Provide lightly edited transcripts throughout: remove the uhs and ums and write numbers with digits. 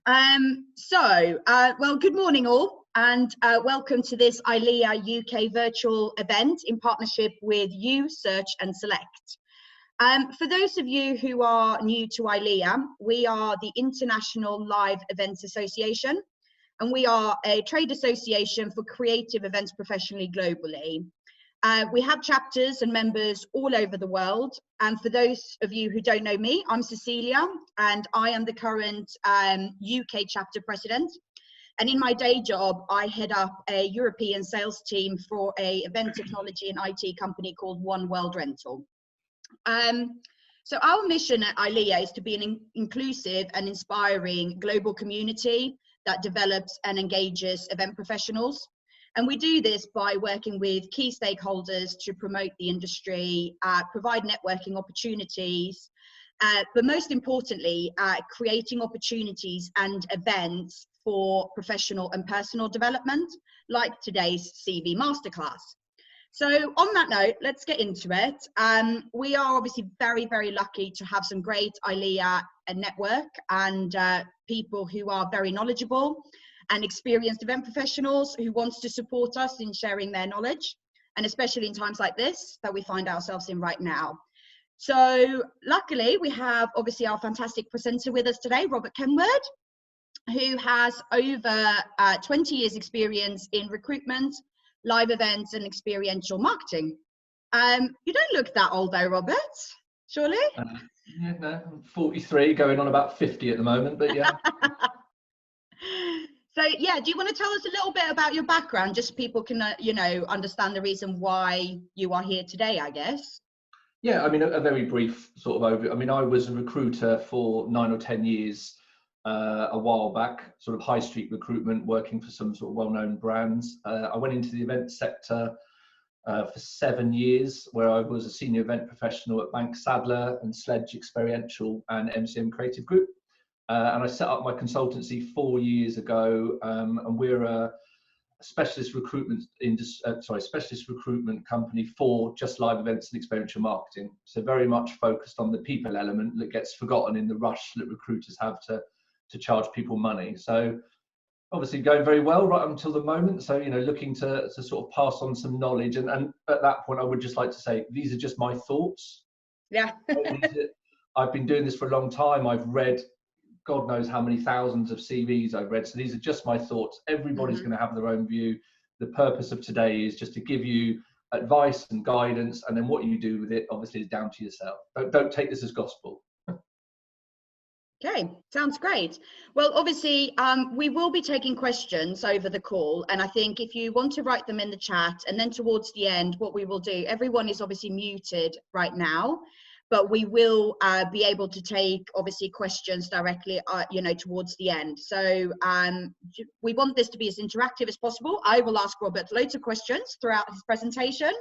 Well, good morning all, and welcome to this ILEA UK virtual event in partnership with You Search and Select. For those of you who are new to ILEA, we are the International Live Events Association, and we are a trade association for creative events professionally globally. We have chapters and members all over the world. And for those of you who don't know me, I'm Cecilia, and I am the current UK chapter president. And in my day job, I head up a European sales team for a event technology and IT company called One World Rental. So our mission at ILEA is to be an inclusive and inspiring global community that develops and engages event professionals. And we do this by working with key stakeholders to promote the industry, provide networking opportunities, but most importantly, creating opportunities and events for professional and personal development, like today's CV Masterclass. So on that note, let's get into it. We are obviously very, very lucky to have some great ILEA network and people who are very knowledgeable and experienced event professionals who wants to support us in sharing their knowledge, and especially in times like this that we find ourselves in right now. So luckily we have obviously our fantastic presenter with us today, Robert Kenward, who has over 20 years experience in recruitment, live events and experiential marketing. You don't look that old though, Robert, surely? Yeah, no, I'm 43, going on about 50 at the moment, but yeah. So yeah, do you want to tell us a little bit about your background, just so people can, understand the reason why you are here today, I guess? Yeah, I mean, a very brief sort of overview. I mean, I was a recruiter for 9 or 10 years a while back, sort of high street recruitment, working for some sort of well-known brands. I went into the event sector for 7 years, where I was a senior event professional at Bank Sadler and Sledge Experiential and MCM Creative Group. And I set up my consultancy 4 years ago, and we're a specialist recruitment company for just live events and experiential marketing. So very much focused on the people element that gets forgotten in the rush that recruiters have to charge people money. So obviously going very well right until the moment. So, looking to sort of pass on some knowledge. And at that point, I would just like to say, these are just my thoughts. Yeah. I've been doing this for a long time. I've read God knows how many thousands of CVs I've read. So these are just my thoughts. Everybody's going to have their own view. The purpose of today is just to give you advice and guidance, and then what you do with it obviously is down to yourself. Don't take this as gospel. Okay, sounds great. Well, obviously, we will be taking questions over the call, and I think if you want to write them in the chat, and then towards the end, what we will do, everyone is obviously muted right now, but we will be able to take obviously questions directly, towards the end. So we want this to be as interactive as possible. I will ask Robert loads of questions throughout his presentation,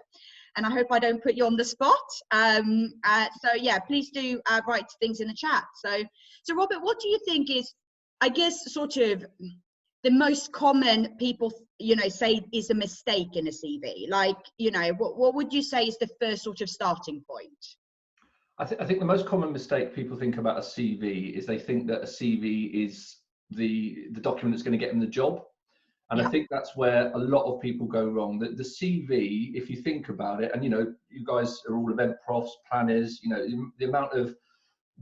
and I hope I don't put you on the spot. So yeah, please do write things in the chat. So Robert, what do you think is, I guess, sort of the most common people, say is a mistake in a CV? Like, what would you say is the first sort of starting point? I think the most common mistake people think about a CV is they think that a CV is the document that's going to get them the job. And yeah. I think that's where a lot of people go wrong. The CV, if you think about it, and you guys are all event profs, planners, the amount of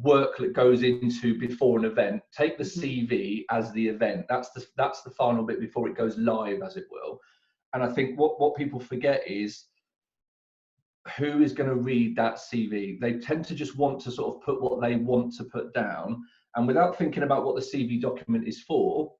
work that goes into before an event, take the CV as the event. That's the final bit before it goes live, as it will. And I think what people forget is, who is going to read that CV? They tend to just want to sort of put what they want to put down, and without thinking about what the CV document is for,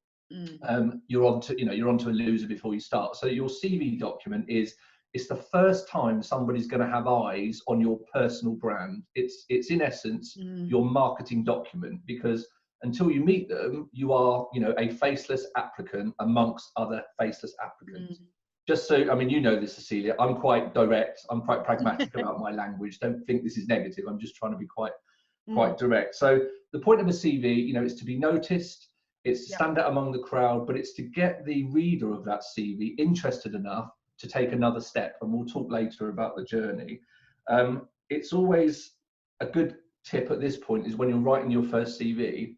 you're onto a loser before you start. So your CV document it's the first time somebody's going to have eyes on your personal brand. It's in essence your marketing document, because until you meet them, you are a faceless applicant amongst other faceless applicants. Just so, I mean, this, Cecilia, I'm quite direct, I'm quite pragmatic about my language. Don't think this is negative. I'm just trying to be quite direct. So the point of a CV, is to be noticed, it's to stand out among the crowd, but it's to get the reader of that CV interested enough to take another step. And we'll talk later about the journey. It's always a good tip at this point is when you're writing your first CV,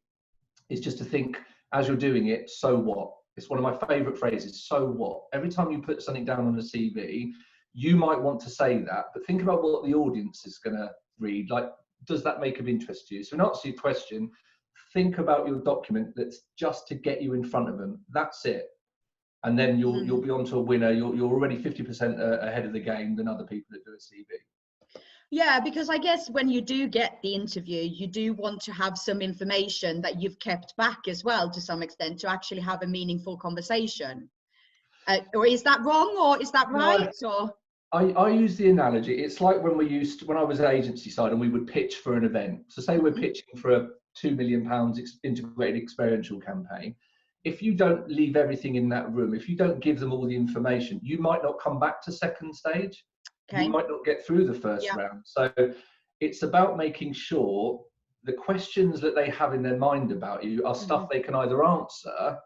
is just to think as you're doing it, so what? It's one of my favorite phrases, so what? Every time you put something down on a CV, you might want to say that, but think about what the audience is going to read. Like, does that make of interest to you? So in answer to your question, think about your document that's just to get you in front of them. That's it. And then you'll be on to a winner. You're already 50% ahead of the game than other people that do a CV. Yeah, because I guess when you do get the interview, you do want to have some information that you've kept back as well, to some extent, to actually have a meaningful conversation. Or is that wrong, or is that right? No, I use the analogy. It's like when I was agency side and we would pitch for an event. So say we're pitching for a £2 million integrated experiential campaign. If you don't leave everything in that room, if you don't give them all the information, you might not come back to second stage. Okay. You might not get through the first round. So it's about making sure the questions that they have in their mind about you are stuff they can either answer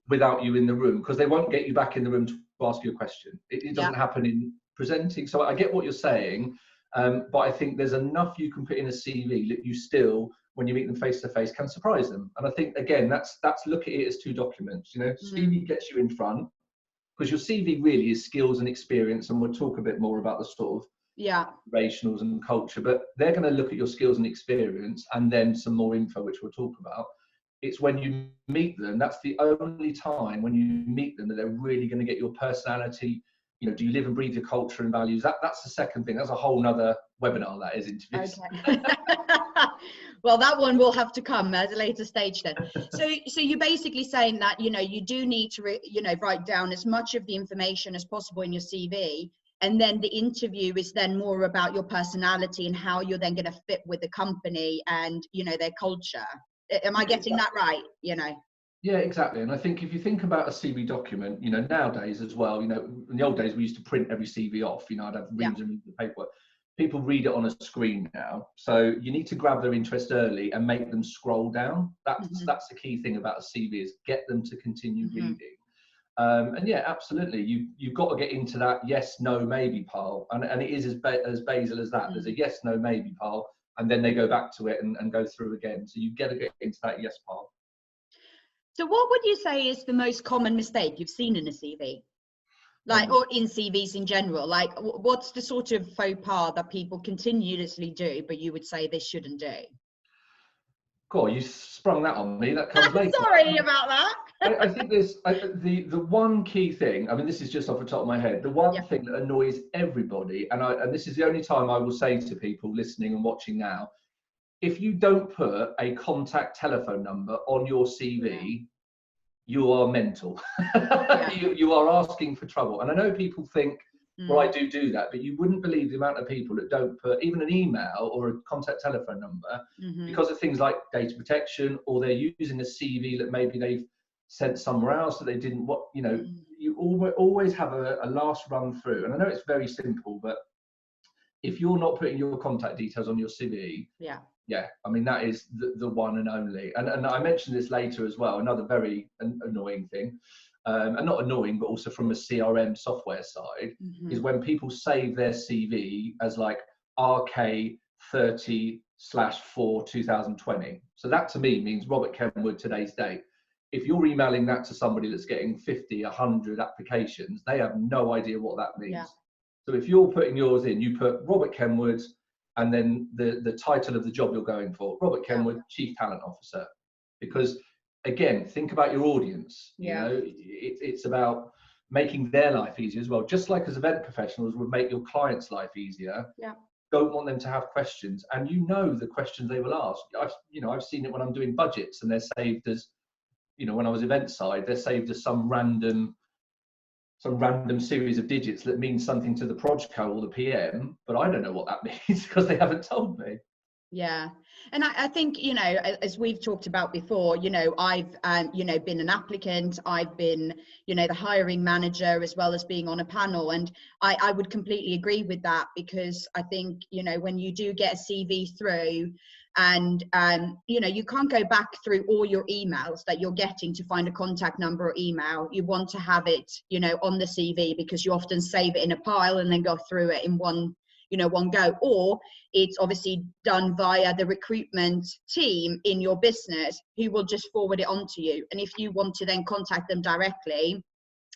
without you in the room, because they won't get you back in the room to ask you a question. It doesn't happen in presenting. So I get what you're saying, but I think there's enough you can put in a CV that you still, when you meet them face to face, can surprise them. And I think, again, that's look at it as two documents. You know, CV gets you in front, because your CV really is skills and experience, and we'll talk a bit more about the sort of motivationals and culture, but they're going to look at your skills and experience and then some more info, which we'll talk about. It's when you meet them, that's the only time when you meet them that they're really going to get your personality. You know, do you live and breathe your culture and values? That's the second thing. That's a whole nother webinar, that is, interviews. Okay. Well, that one will have to come at a later stage then. So you're basically saying that, you know, you do need to, write down as much of the information as possible in your CV. And then the interview is then more about your personality and how you're then going to fit with the company and, you know, their culture. Am I getting that right? You know? Yeah, exactly. And I think if you think about a CV document, you know, nowadays as well, you know, in the old days, we used to print every CV off, you know, I'd have reams and reams of paperwork. People read it on a screen now. So you need to grab their interest early and make them scroll down. That's the key thing about a CV, is get them to continue reading. And yeah, absolutely. You've got to get into that yes, no, maybe pile. And it is as basal as that. There's a yes, no, maybe pile. And then they go back to it and go through again. So you get to get into that yes pile. So what would you say is the most common mistake you've seen in a CV? Like, or in CVs in general? Like, what's the sort of faux pas that people continuously do, but you would say they shouldn't do? Cool, you sprung that on me. That comes later. Sorry about that. I think there's the one key thing. I mean, this is just off the top of my head. The one thing that annoys everybody, and this is the only time I will say to people listening and watching now, if you don't put a contact telephone number on your CV, you are mental. You are asking for trouble. And I know people think, well, I do that, but you wouldn't believe the amount of people that don't put even an email or a contact telephone number because of things like data protection, or they're using a CV that maybe they've sent somewhere else that they didn't. You always have a last run through. And I know it's very simple, but if you're not putting your contact details on your CV, I mean, that is the one and only. And I mentioned this later as well, another very annoying thing, and not annoying, but also from a CRM software side, is when people save their CV as like RK30/4/2020. So that to me means Robert Kenwood, today's date. If you're emailing that to somebody that's getting 50, 100 applications, they have no idea what that means. Yeah. So if you're putting yours in, you put Robert Kenwood, and then the title of the job you're going for, Robert Kenwood, Chief Talent Officer. Because again, think about your audience. You know, it's about making their life easier as well. Just like as event professionals would make your clients' life easier. Don't want them to have questions, and you know the questions they will ask. I've seen it when I'm doing budgets, and they're saved as, when I was event side, they're saved as some random series of digits that means something to the Progco or the PM, but I don't know what that means because they haven't told me. Yeah. And I think, as we've talked about before, I've, been an applicant, I've been, the hiring manager, as well as being on a panel. And I would completely agree with that, because I think, when you do get a CV through, and you can't go back through all your emails that you're getting to find a contact number or email. You want to have it, on the CV, because you often save it in a pile and then go through it in one one go, or it's obviously done via the recruitment team in your business who will just forward it on to you. And if you want to then contact them directly,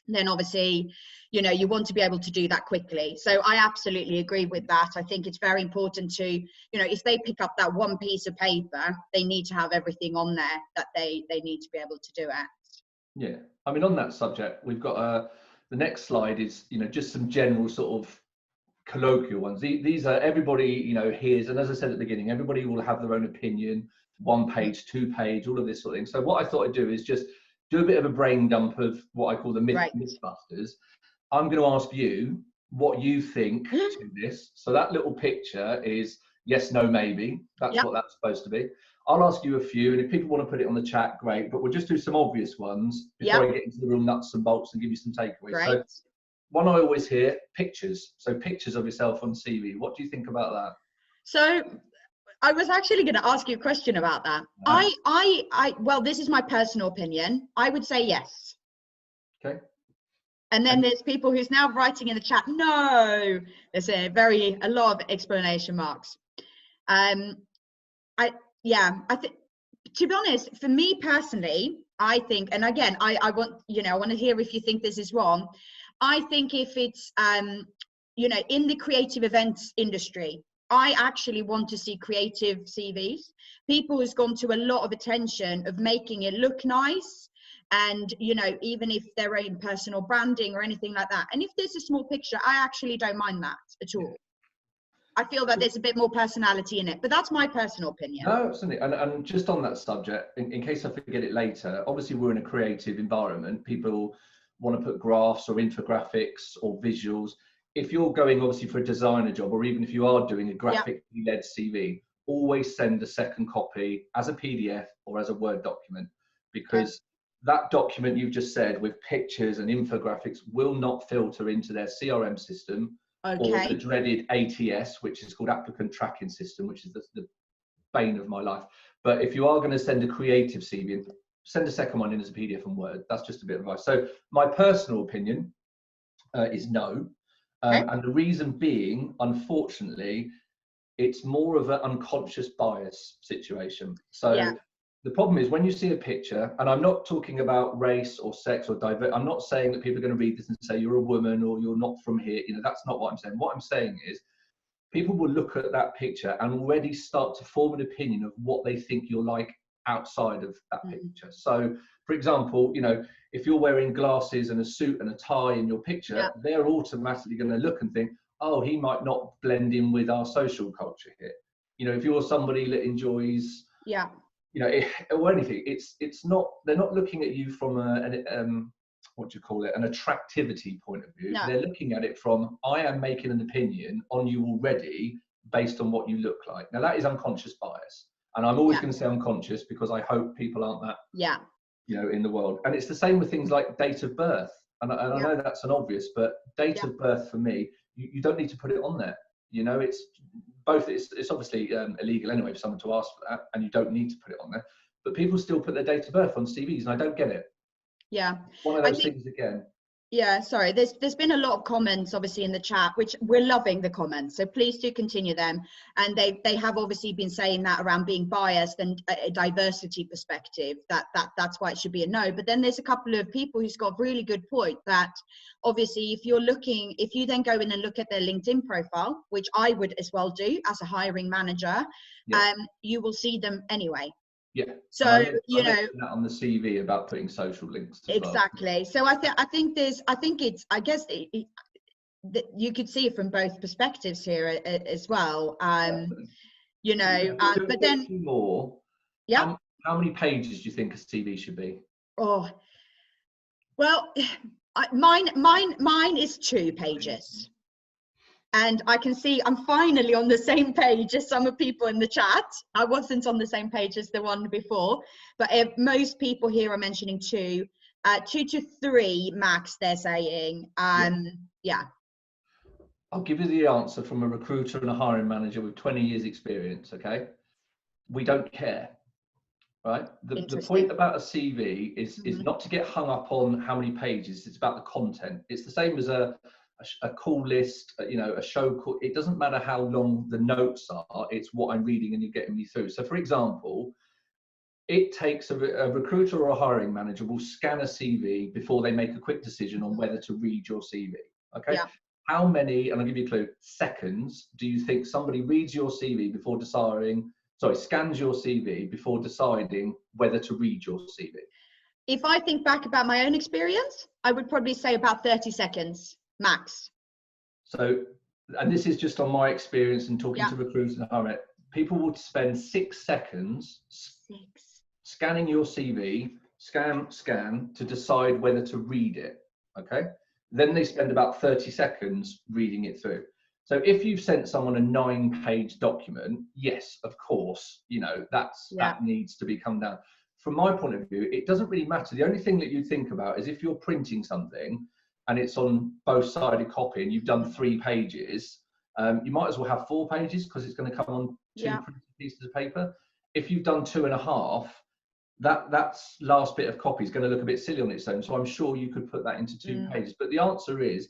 then obviously, you want to be able to do that quickly. So I absolutely agree with that. I think it's very important to, if they pick up that one piece of paper, they need to have everything on there that they need to be able to do it. Yeah, I mean, on that subject, we've got the next slide is, just some general sort of colloquial ones. These are everybody, hears, and as I said at the beginning, everybody will have their own opinion, 1 page, 2 page, all of this sort of thing. So what I thought I'd do is just do a bit of a brain dump of what I call the mythbusters. I'm going to ask you what you think to this. So that little picture is yes, no, maybe. That's what that's supposed to be. I'll ask you a few, and if people want to put it on the chat, great. But we'll just do some obvious ones before I get into the real nuts and bolts and give you some takeaways. Right. So one I always hear, pictures. So pictures of yourself on CV. What do you think about that? So I was actually going to ask you a question about that. Nice. Well, this is my personal opinion. I would say yes. Okay. And then there's people who's now writing in the chat, no. There's a lot of exclamation marks. I think, to be honest, for me personally, I think, and again, I want to hear if you think this is wrong. I think if it's, in the creative events industry, I actually want to see creative CVs. People who's gone to a lot of attention of making it look nice. And, even if they're in personal branding or anything like that. And if there's a small picture, I actually don't mind that at all. I feel that there's a bit more personality in it, but that's my personal opinion. No, absolutely. And just on that subject, in case I forget it later, obviously we're in a creative environment. People want to put graphs or infographics or visuals. If you're going obviously for a designer job, or even if you are doing a graphically led CV, always send a second copy as a PDF or as a Word document, because that document you've just said with pictures and infographics will not filter into their CRM system. Or the dreaded ATS, which is called applicant tracking system, which is the bane of my life. But if you are going to send a creative CV, send a second one in as a PDF and Word. That's just a bit of advice. So my personal opinion is no. And the reason being, unfortunately, it's more of an unconscious bias situation. So the problem is when you see a picture, and I'm not talking about race or sex or I'm not saying that people are going to read this and say you're a woman or you're not from here. That's not what I'm saying. What I'm saying is people will look at that picture and already start to form an opinion of what they think you're like outside of that picture. So, for example, if you're wearing glasses and a suit and a tie in your picture, they're automatically going to look and think, oh, he might not blend in with our social culture here. If you're somebody that enjoys or anything, it's not, they're not looking at you from an attractivity point of view. They're looking at it from, I am making an opinion on you already based on what you look like. Now that is unconscious bias, and I'm always going to say unconscious because I hope people aren't that in the world. And it's the same with things like date of birth, and I know that's an obvious, but date of birth for me, you don't need to put it on there. It's both, it's obviously illegal anyway for someone to ask for that, and you don't need to put it on there, but people still put their date of birth on CVs, and I don't get it. One of those things again. Sorry, there's been a lot of comments obviously in the chat, which we're loving the comments, so please do continue them. And they have obviously been saying that around being biased and a diversity perspective, that's why it should be a no. But then there's a couple of people who's got a really good point that obviously if you then go in and look at their LinkedIn profile, which I would as well do as a hiring manager, you will see them anyway. So I mentioned that on the CV about putting social links as exactly. Well. So I guess you could see it from both perspectives here as well. But then more. How many pages do you think a CV should be? Oh, well, mine is 2 pages. And I can see I'm finally on the same page as some of people in the chat. I wasn't on the same page as the one before, but most people here are mentioning 2 to 3 max, they're saying. I'll give you the answer from a recruiter and a hiring manager with 20 years experience, okay? We don't care, right? The point about a CV is not to get hung up on how many pages, it's about the content. It's the same as a a call list, you know, a show call. It doesn't matter how long the notes are, it's what I'm reading and you're getting me through. So for example, it takes a recruiter or a hiring manager will scan a CV before they make a quick decision on whether to read your CV. Okay. Yeah. How many, and I'll give you a clue, seconds do you think somebody reads your CV before deciding, scans your CV before deciding whether to read your CV? If I think back about my own experience, I would probably say about 30 seconds max. So, and this is just on my experience and talking Yeah. to recruiters and hiring, people will spend 6 seconds scanning your CV, scan to decide whether to read it. Okay. Then they spend about 30 seconds reading it through. So if you've sent someone a 9-page document, yes, of course, you know, that needs to be come down. From my point of view, it doesn't really matter. The only thing that you think about is if you're printing something and it's on both-sided copy and you've done 3 pages, you might as well have 4 pages because it's going to come on 2 printed pieces of paper. If you've done 2.5, that's last bit of copy is going to look a bit silly on its own. So I'm sure you could put that into 2 pages. But the answer is,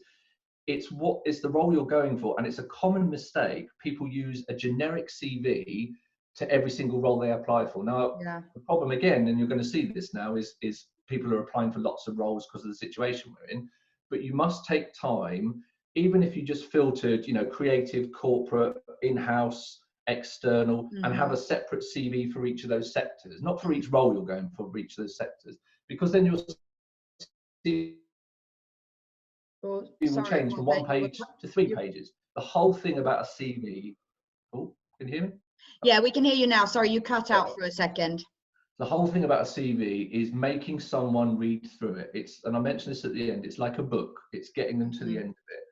it's the role you're going for, and it's a common mistake. People use a generic CV to every single role they apply for. Now, the problem again, and you're going to see this now, is people are applying for lots of roles because of the situation we're in. But you must take time, even if you just filtered, you know, creative, corporate, in-house, external, and have a separate CV for each of those sectors, not for each role you're going for each of those sectors, because then your CV will change from 1 page to 3 pages. The whole thing about a CV. Oh, can you hear me? Yeah, we can hear you now. Sorry, you cut out for a second. The whole thing about a CV is making someone read through it. And I mentioned this at the end, it's like a book. It's getting them to the end of it.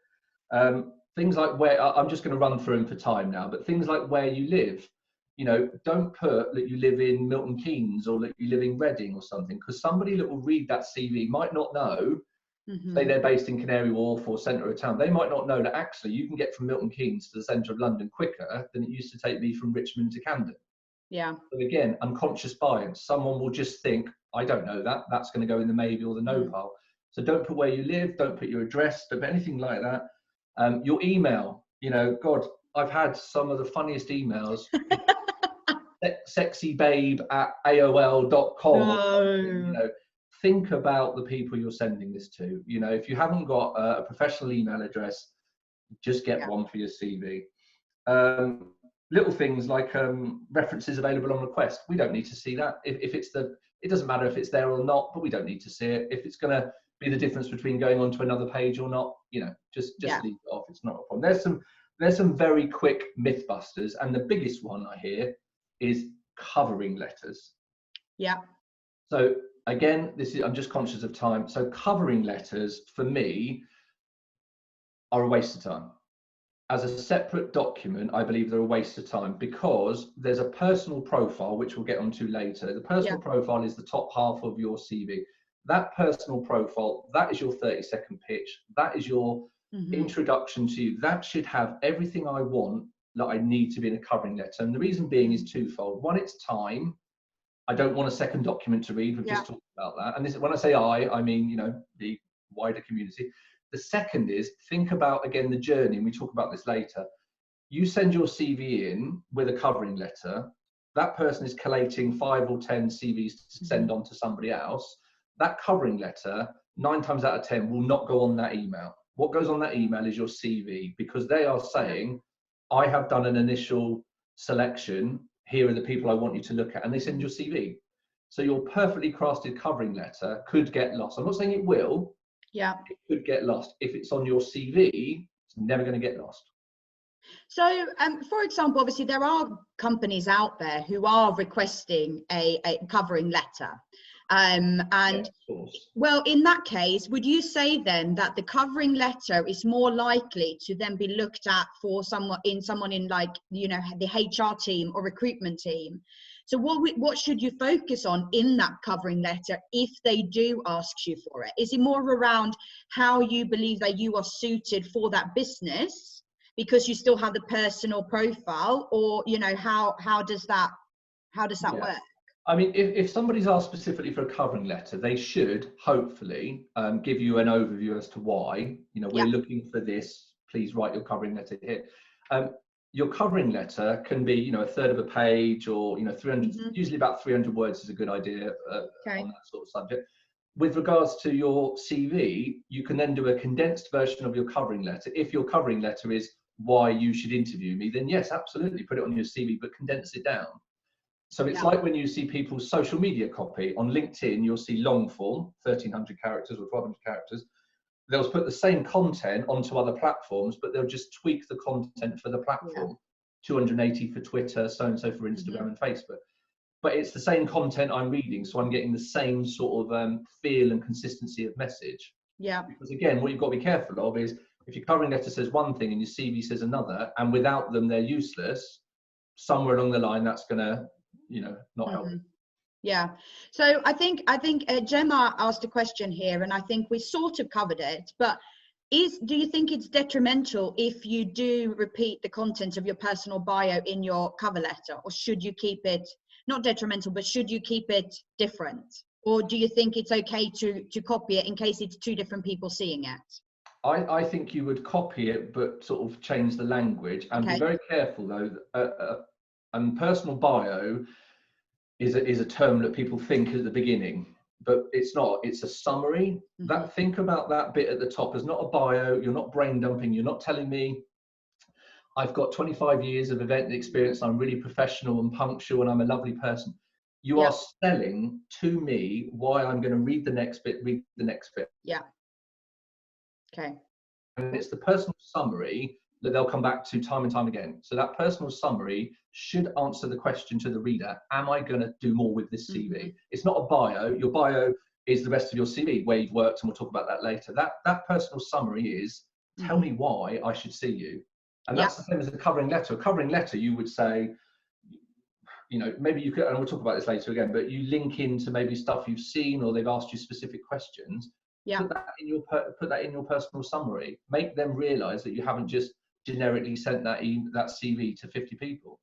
Things like where, I'm just going to run through them for time now, but things like where you live, you know, don't put that you live in Milton Keynes or that you live in Reading or something, because somebody that will read that CV might not know, say they're based in Canary Wharf or centre of town, they might not know that actually you can get from Milton Keynes to the centre of London quicker than it used to take me from Richmond to Camden. Yeah. So again, unconscious bias. Someone will just think, I don't know that. That's going to go in the maybe or the no pile. So don't put where you live. Don't put your address. Don't put anything like that. Your email. You know, God, I've had some of the funniest emails. sexybabe@aol.com. You know, think about the people you're sending this to. You know, if you haven't got a professional email address, just get one for your CV. Little things like references available on request. We don't need to see that. If it's it doesn't matter if it's there or not, but we don't need to see it. If it's going to be the difference between going on to another page or not, you know, just leave it off. It's not a problem. There's some very quick myth busters, and the biggest one I hear is covering letters. Yeah. So again, I'm just conscious of time. So covering letters for me are a waste of time. As a separate document, I believe they're a waste of time because there's a personal profile, which we'll get onto later. The personal profile is the top half of your CV. That personal profile, that is your 30-second pitch. That is your introduction to you. That should have everything I want that I need to be in a covering letter. And the reason being is twofold. One, it's time. I don't want a second document to read. We've just talked about that. And this, when I say I mean, you know, the wider community. The second is, think about, again, the journey, and we talk about this later. You send your CV in with a covering letter. That person is collating 5 or 10 CVs to send on to somebody else. That covering letter, 9 times out of 10, will not go on that email. What goes on that email is your CV, because they are saying, I have done an initial selection. Here are the people I want you to look at, and they send your CV. So your perfectly crafted covering letter could get lost. I'm not saying it will. Yeah, it could get lost. If it's on your CV, it's never going to get lost. So, for example, obviously there are companies out there who are requesting a covering letter. Well, in that case, would you say then that the covering letter is more likely to then be looked at for someone in like, you know, the HR team or recruitment team? So what should you focus on in that covering letter if they do ask you for it? Is it more around how you believe that you are suited for that business because you still have the personal profile, or, you know, how does that work? I mean, if somebody's asked specifically for a covering letter, they should hopefully give you an overview as to why. You know, we're looking for this. Please write your covering letter here. Your covering letter can be, you know, a third of a page, or, you know, 300. Usually about 300 words is a good idea on that sort of subject. With regards to your CV, you can then do a condensed version of your covering letter. If your covering letter is why you should interview me, then yes, absolutely, put it on your CV, but condense it down. So it's like when you see people's social media copy on LinkedIn, you'll see long form, 1,300 characters or 1,200 characters. They'll put the same content onto other platforms, but they'll just tweak the content for the platform. 280 for Twitter, so-and-so for Instagram and Facebook. But it's the same content I'm reading, so I'm getting the same sort of feel and consistency of message. Yeah. Because again, what you've got to be careful of is if your covering letter says one thing and your CV says another, and without them they're useless, somewhere along the line that's going to, you know, not help. Yeah. So I think Gemma asked a question here, and I think we sort of covered it, but do you think it's detrimental if you do repeat the content of your personal bio in your cover letter, or should you keep it, not detrimental, but should you keep it different? Or do you think it's okay to copy it in case it's two different people seeing it? I think you would copy it, but sort of change the language, and be very careful though. Personal bio is a term that people think at the beginning, but it's not. It's a summary. Think about that bit at the top as not a bio. You're not brain dumping. You're not telling me I've got 25 years of event experience, I'm really professional and punctual, and I'm a lovely person. You are selling to me why I'm going to read the next bit. Yeah. Okay. And it's the personal summary that they'll come back to time and time again. So that personal summary should answer the question to the reader, am I going to do more with this CV? It's not a bio. Your bio is the rest of your CV, where you've worked, and we'll talk about that later. That personal summary is, tell me why I should see you. And that's the same as a covering letter. A covering letter, you would say, you know, maybe you could, and we'll talk about this later again, but you link into maybe stuff you've seen, or they've asked you specific questions. Put that in your personal summary. Make them realise that you haven't just generically sent that CV to 50 people.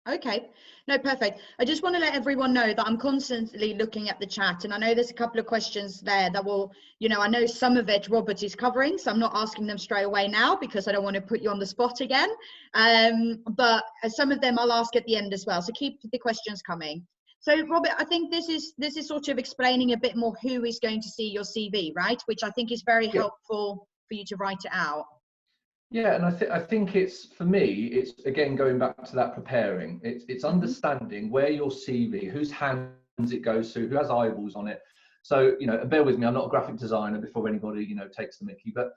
Okay, no, perfect. I just want to let everyone know that I'm constantly looking at the chat, and I know there's a couple of questions there that will, you know, I know some of it Robert is covering, so I'm not asking them straight away now because I don't want to put you on the spot again. But some of them I'll ask at the end as well. So keep the questions coming. So Robert, I think this is sort of explaining a bit more who is going to see your CV, right? Which I think is very helpful for you to write it out. Yeah, and I think it's, for me, it's again going back to that preparing. It's understanding where your CV, whose hands it goes to, who has eyeballs on it. So, you know, bear with me, I'm not a graphic designer before anybody, you know, takes the mickey. But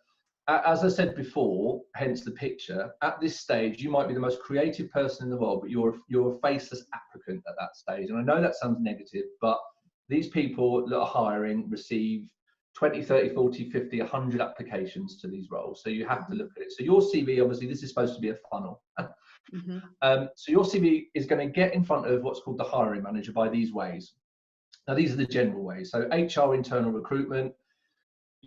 as I said before, hence the picture, at this stage, you might be the most creative person in the world, but you're a faceless applicant at that stage. And I know that sounds negative, but these people that are hiring receive 20, 30, 40, 50, 100 applications to these roles. So you have to look at it. So your CV, obviously, this is supposed to be a funnel. So your CV is going to get in front of what's called the hiring manager by these ways. Now, these are the general ways. So HR, internal recruitment,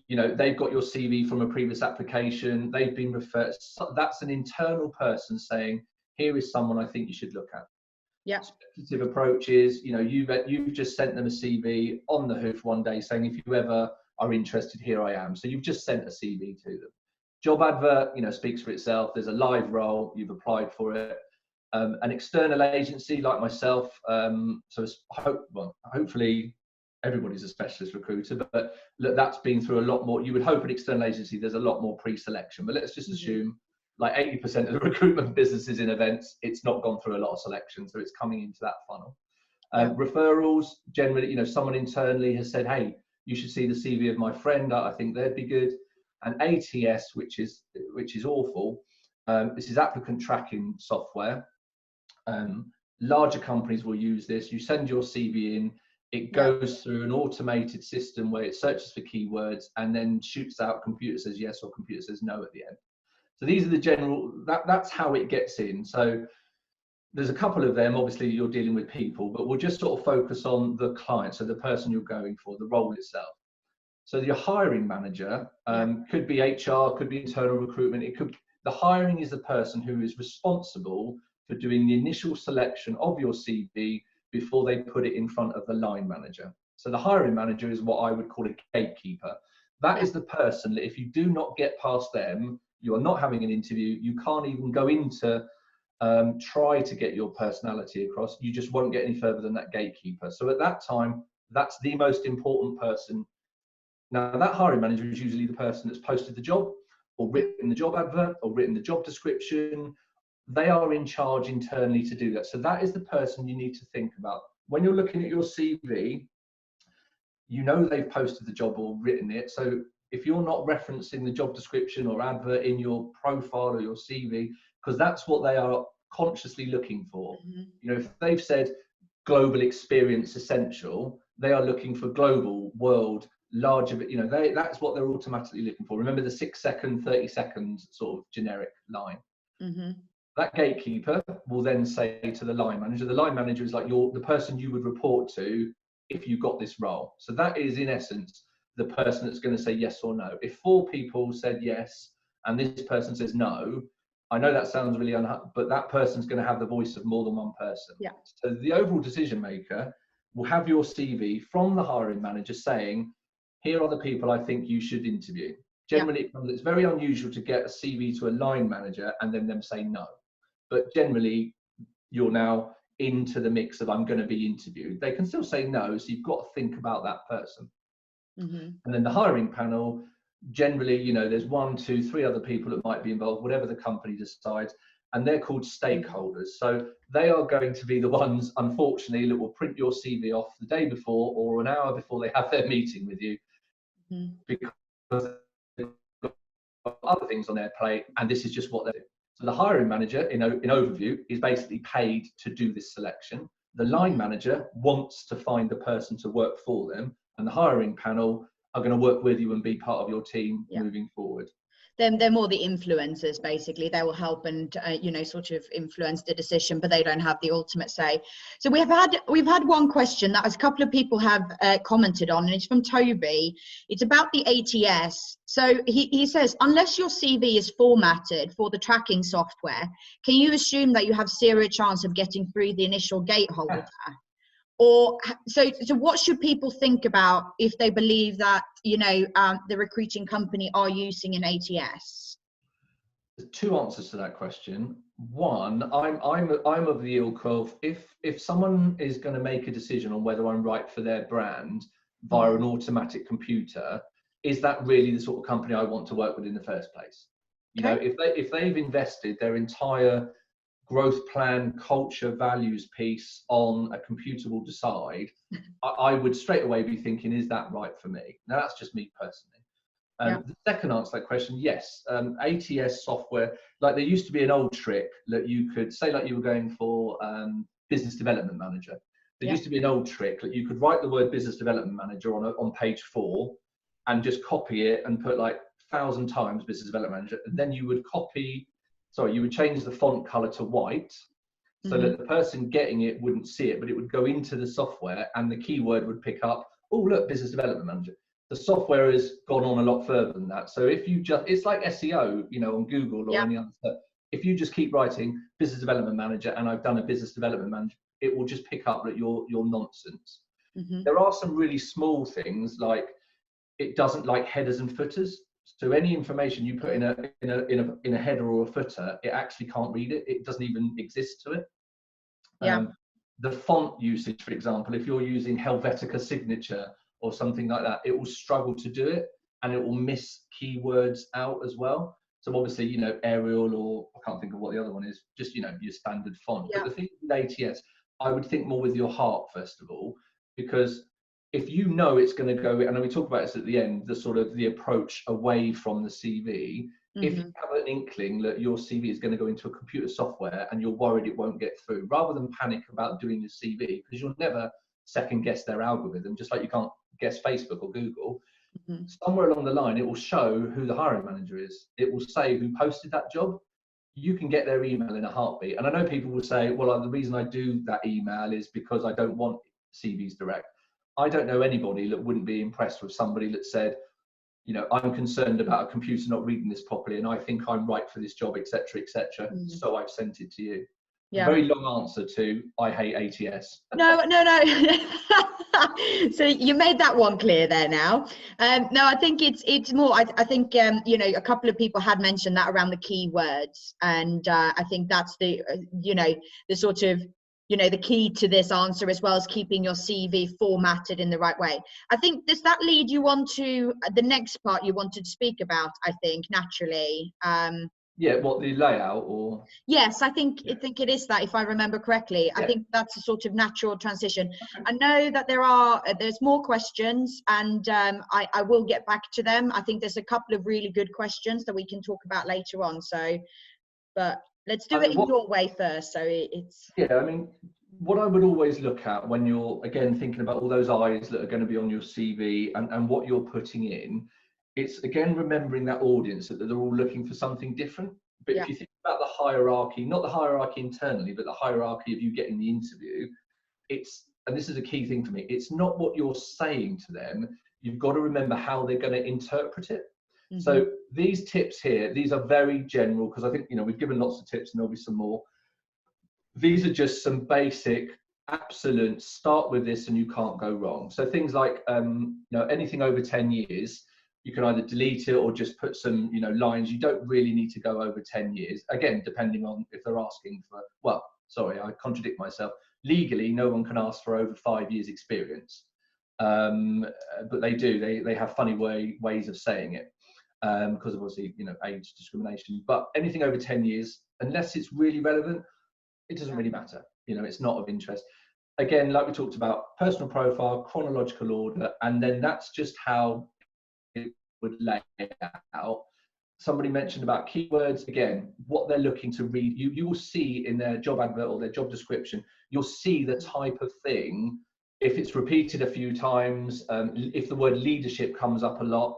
you know, they've got your CV from a previous application. They've been referred. So that's an internal person saying, here is someone I think you should look at. Speculative approaches, you know, you've just sent them a CV on the hoof one day saying, if you ever are interested, here I am. So you've just sent a CV to them. Job advert, you know, speaks for itself. There's a live role, you've applied for it. An external agency like myself, so hopefully everybody's a specialist recruiter, but look, that's been through a lot more. You would hope an external agency, there's a lot more pre-selection, but let's just assume like 80% of the recruitment businesses in events, it's not gone through a lot of selection, so it's coming into that funnel. Referrals, generally, you know, someone internally has said, hey, you should see the CV of my friend, I think they'd be good. And ATS, which is awful, this is applicant tracking software. Larger companies will use this. You send your CV in, it goes through an automated system where it searches for keywords and then shoots out, computer says yes or computer says no at the end. So these are the general, that's how it gets in. So there's a couple of them, obviously you're dealing with people, but we'll just sort of focus on the client, so the person you're going for, the role itself. So your hiring manager could be HR, could be internal recruitment. The hiring is the person who is responsible for doing the initial selection of your CV, before they put it in front of the line manager. So the hiring manager is what I would call a gatekeeper. That is the person that if you do not get past them, you are not having an interview. You can't even go into try to get your personality across. You just won't get any further than that gatekeeper. So at that time, that's the most important person. Now, that hiring manager is usually the person that's posted the job or written the job advert or written the job description. They are in charge internally to do that. So that is the person you need to think about. When you're looking at your CV, you know they've posted the job or written it. So if you're not referencing the job description or advert in your profile or your CV, because that's what they are consciously looking for. You know, if they've said global experience essential, they are looking for global, world, larger, you know, that's what they're automatically looking for. Remember the 6 second, 30 seconds sort of generic line. That gatekeeper will then say to the line manager is like the person you would report to if you got this role. So that is in essence the person that's going to say yes or no. If 4 people said yes and this person says no, I know that sounds really but that person's going to have the voice of more than one person. Yeah. So the overall decision maker will have your CV from the hiring manager saying, here are the people I think you should interview. Generally, it's very unusual to get a CV to a line manager and then them say no. But generally, you're now into the mix of I'm going to be interviewed. They can still say no, so you've got to think about that person. And then the hiring panel, generally, you know, there's 1, 2, 3 other people that might be involved, whatever the company decides, and they're called stakeholders. So they are going to be the ones, unfortunately, that will print your CV off the day before or an hour before they have their meeting with you, because they've got other things on their plate, and this is just what they do. So the hiring manager, in overview, is basically paid to do this selection. The line manager wants to find the person to work for them, and the hiring panel are going to work with you and be part of your team moving forward. They're more the influencers, basically. They will help and you know, sort of influence the decision, but they don't have the ultimate say. So we've had one question that a couple of people have commented on, and it's from Toby. It's about the ATS. So he says, unless your CV is formatted for the tracking software, can you assume that you have zero chance of getting through the initial gate holder? Or so what should people think about if they believe that, you know, the recruiting company are using an ATS? There's 2 answers to that question. One, I'm of the ilk of if someone is going to make a decision on whether I'm right for their brand via an automatic computer, is that really the sort of company I want to work with in the first place? You know, if they've invested their entire growth plan, culture, values piece on a computer will decide, I would straight away be thinking, is that right for me? Now, that's just me personally. The second answer to that question, yes, ATS software, like there used to be an old trick that you could say, like you were going for business development manager. There used to be an old trick that you could write the word business development manager on page 4 and just copy it and put like 1,000 times business development manager, and then you would you would change the font color to white so that the person getting it wouldn't see it, but it would go into the software and the keyword would pick up, oh, look, business development manager. The software has gone on a lot further than that. So if you just, it's like SEO, you know, on Google or any other stuff. If you just keep writing business development manager and I've done a business development manager, it will just pick up that you're nonsense. There are some really small things, like it doesn't like headers and footers. So any information you put in a header or a footer, it actually can't read it. It doesn't even exist to it. The font usage, for example, if you're using Helvetica signature or something like that, it will struggle to do it, and it will miss keywords out as well. So obviously, you know, Arial, or I can't think of what the other one is, just, you know, your standard font. But the thing with ATS, I would think more with your heart, first of all, because if you know it's going to go, and we talk about this at the end, the sort of the approach away from the CV, if you have an inkling that your CV is going to go into a computer software and you're worried it won't get through, rather than panic about doing your CV, because you'll never second guess their algorithm, just like you can't guess Facebook or Google. Somewhere along the line, it will show who the hiring manager is. It will say who posted that job. You can get their email in a heartbeat. And I know people will say, well, the reason I do that email is because I don't want CVs direct. I don't know anybody that wouldn't be impressed with somebody that said, you know, I'm concerned about a computer not reading this properly, and I think I'm right for this job, etc., etc. So I've sent it to you. A very long answer to I hate ATS. No. So you made that one clear there now. No, I think it's more. I think you know, a couple of people had mentioned that around the keywords, and I think that's the you know, the sort of, you know, the key to this answer, as well as keeping your CV formatted in the right way. I think, does that lead you on to the next part you wanted to speak about? I think naturally. Yeah, what, the layout or? Yes, I think it is that, if I remember correctly. I think that's a sort of natural transition. Okay. I know that there's more questions, and I will get back to them. I think there's a couple of really good questions that we can talk about later on. So, but let's do it in your way first. So it's. Yeah, I mean, what I would always look at when you're, again, thinking about all those eyes that are going to be on your CV and what you're putting in, it's, again, remembering that audience, that they're all looking for something different. But if you think about the hierarchy, not the hierarchy internally, but the hierarchy of you getting the interview, it's, and this is a key thing for me, it's not what you're saying to them. You've got to remember how they're going to interpret it. Mm-hmm. So these tips here, these are very general, because I think, you know, we've given lots of tips and there'll be some more. These are just some basic, absolute, start with this and you can't go wrong. So things like, you know, anything over 10 years, you can either delete it or just put some, you know, lines. You don't really need to go over 10 years. Again, depending on if they're asking for, well, sorry, I contradict myself. Legally, no one can ask for over 5 years experience. But they do, they have funny ways of saying it, because of, obviously, you know, age discrimination. But anything over 10 years, unless it's really relevant, it doesn't really matter. You know, it's not of interest. Again, like we talked about, personal profile, chronological order, and then that's just how it would lay out. Somebody mentioned about keywords. Again, what they're looking to read, you will see in their job advert or their job description, you'll see the type of thing. If it's repeated a few times, if the word leadership comes up a lot,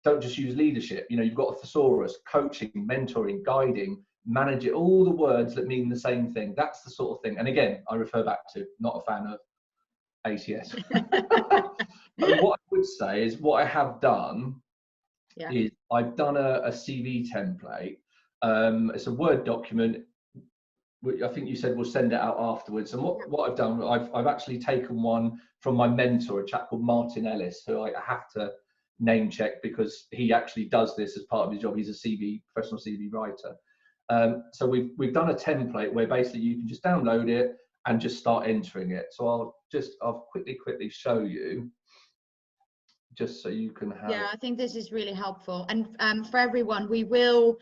don't just use leadership. You know, you've got a thesaurus, coaching, mentoring, guiding, manage it, all the words that mean the same thing. That's the sort of thing. And again, I refer back to, not a fan of ATS. But what I would say is, what I have done is I've done a CV template. It's a Word document, which I think you said we'll send it out afterwards. And what I've done, I've actually taken one from my mentor, a chap called Martin Ellis, who I have to name check because he actually does this as part of his job. He's a professional CV writer. So we've done a template where basically you can just download it and just start entering it. So I'll quickly show you, just so you can have. Yeah, I think this is really helpful. And for everyone, we will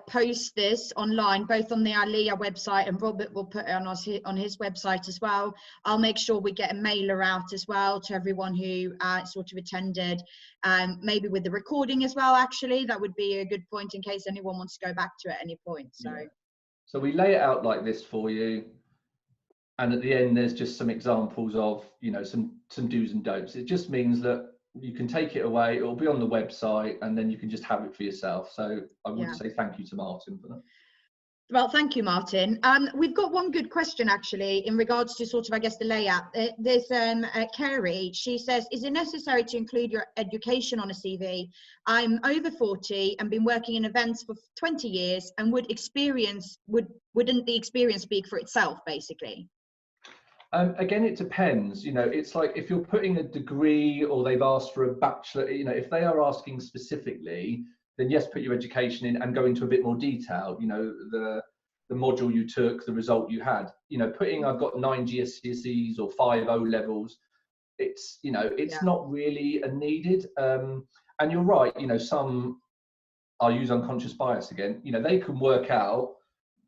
post this online, both on the ILEA website, and Robert will put it on his website as well. I'll make sure we get a mailer out as well to everyone who sort of attended, maybe with the recording as well. Actually, that would be a good point in case anyone wants to go back to it at any point. So we lay it out like this for you. And at the end, there's just some examples of, you know, some do's and don'ts. It just means that you can take it away, it'll be on the website, and then you can just have it for yourself. So I would say thank you to Martin for that. Well, thank you, Martin. We've got one good question, actually, in regards to sort of, I guess, the layout. There's Kerry. She says, is it necessary to include your education on a CV? I'm over 40 and been working in events for 20 years, and wouldn't the experience speak for itself, basically? Again, it depends. You know, it's like if you're putting a degree or they've asked for a bachelor, you know, if they are asking specifically, then yes, put your education in and go into a bit more detail. You know, the module you took, the result you had. You know, putting I've got 9 GCSEs or 5 O levels, it's, you know, it's not really needed. And you're right. You know, some, I'll use unconscious bias again. You know, they can work out.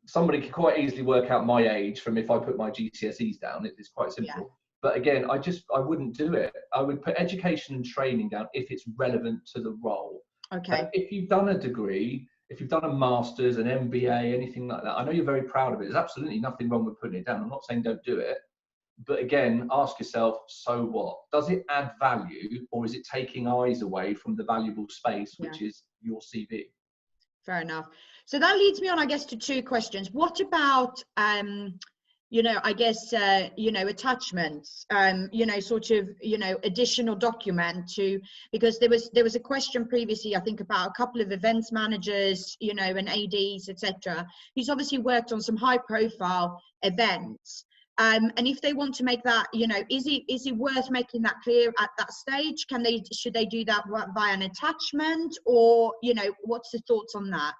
Somebody can quite easily work out my age from if I put my GCSEs down. It's quite simple. But again, I wouldn't do it. I would put education and training down if it's relevant to the role. Okay. If you've done a degree, if you've done a master's, an MBA, anything like that, I know you're very proud of it. There's absolutely nothing wrong with putting it down. I'm not saying don't do it. But again, ask yourself, so what? Does it add value, or is it taking eyes away from the valuable space, which is your CV? Fair enough. So that leads me on, I guess, to 2 questions. What about, I guess, attachments, sort of, additional document to, because there was a question previously, I think, about a couple of events managers, and ADs, etc., who's obviously worked on some high profile events. And if they want to make that, is it worth making that clear at that stage? Should they do that via an attachment, or, what's the thoughts on that?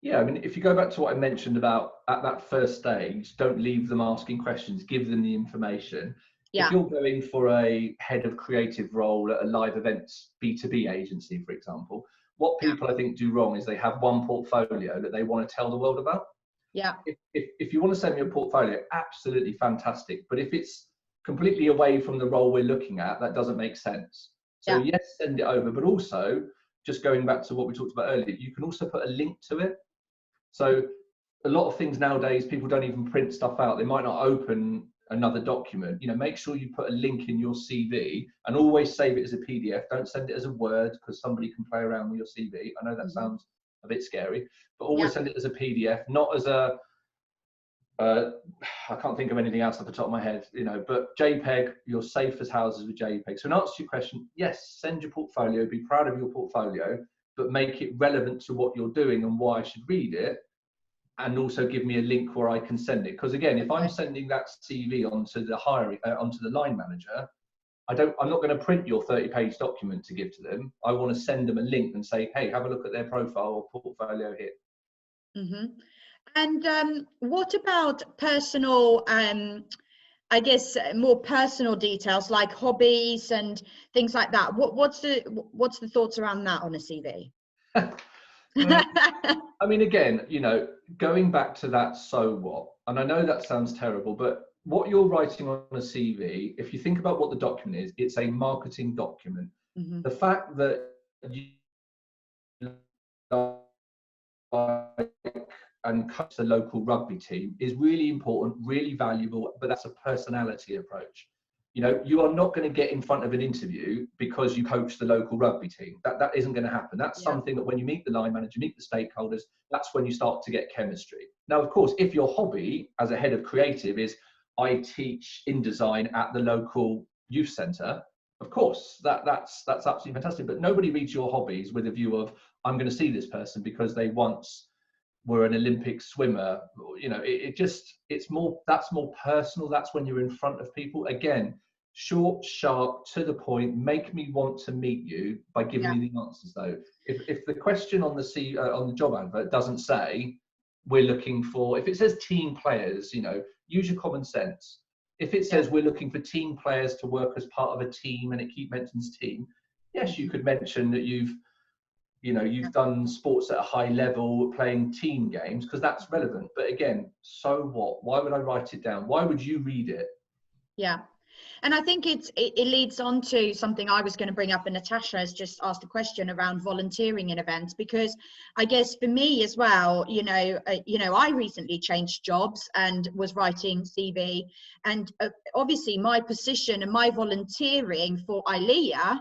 Yeah, I mean, if you go back to what I mentioned about at that first stage, don't leave them asking questions, give them the information. Yeah. If you're going for a head of creative role at a live events B2B agency, for example, what people I think do wrong is they have one portfolio that they want to tell the world about. Yeah. If you want to send me a portfolio, absolutely fantastic. But if it's completely away from the role we're looking at, that doesn't make sense. So yes, send it over, but also just going back to what we talked about earlier, you can also put a link to it. So a lot of things nowadays, people don't even print stuff out. They might not open another document. Make sure you put a link in your CV, and always save it as a PDF. Don't send it as a Word, because somebody can play around with your CV. I know that sounds a bit scary, but always send it as a PDF, not as a, I can't think of anything else off the top of my head, but JPEG, you're safe as houses with JPEG. So in answer to your question, yes, send your portfolio, be proud of your portfolio, but make it relevant to what you're doing and why I should read it. And also give me a link where I can send it. Because again, if I'm sending that CV onto the line manager, I'm not going to print your 30-page document to give to them. I want to send them a link and say, hey, have a look at their profile or portfolio here. And what about personal, I guess, more personal details like hobbies and things like that? What's the thoughts around that on a CV? I mean, again, going back to that, so what? And I know that sounds terrible, but what you're writing on a CV, if you think about what the document is, it's a marketing document. The fact that you and coach the local rugby team is really important, really valuable, but that's a personality approach. You are not going to get in front of an interview because you coach the local rugby team. That isn't going to happen. That's something that when you meet the line manager, meet the stakeholders, that's when you start to get chemistry. Now, of course, if your hobby as a head of creative is I teach InDesign at the local youth centre, of course, that's absolutely fantastic. But nobody reads your hobbies with a view of I'm going to see this person because they once were an Olympic swimmer. It's more, that's more personal. That's when you're in front of people. Again, short, sharp, to the point, make me want to meet you by giving me the answers though. If the question on the job advert doesn't say we're looking for, if it says team players, use your common sense. If it says we're looking for team players to work as part of a team and it mentions team, yes, you could mention that you've done sports at a high level, playing team games, because that's relevant. But again, so what? Why would I write it down? Why would you read it? Yeah. And I think it leads on to something I was going to bring up, and Natasha has just asked a question around volunteering in events, because I guess for me as well, I recently changed jobs and was writing CV, and obviously my position and my volunteering for ILEA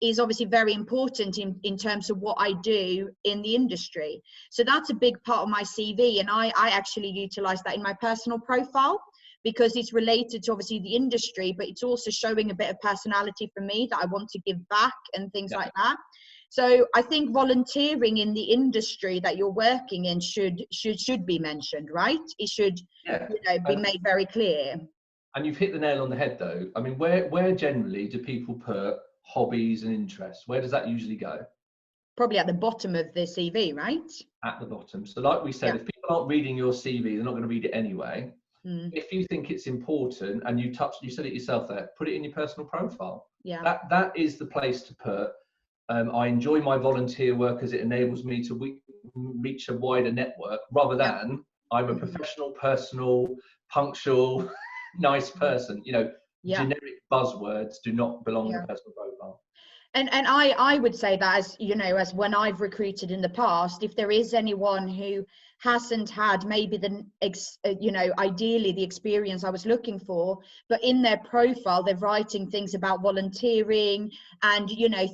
is obviously very important in terms of what I do in the industry. So that's a big part of my CV, and I actually utilize that in my personal profile, because it's related to obviously the industry, but it's also showing a bit of personality for me that I want to give back and things like that. So I think volunteering in the industry that you're working in should be mentioned, right? It should be made very clear. And you've hit the nail on the head though. I mean, where generally do people put hobbies and interests? Where does that usually go? Probably at the bottom of the CV, right? At the bottom. So like we said, if people aren't reading your CV, they're not going to read it anyway. If you think it's important, and you said it yourself there, put it in your personal profile. That is the place to put. I enjoy my volunteer work as it enables me to reach a wider network, rather than I'm a professional, personal, punctual, nice person. Generic buzzwords do not belong in a personal profile. And I would say that, as when I've recruited in the past, if there is anyone who hasn't had maybe ideally the experience I was looking for, but in their profile they're writing things about volunteering and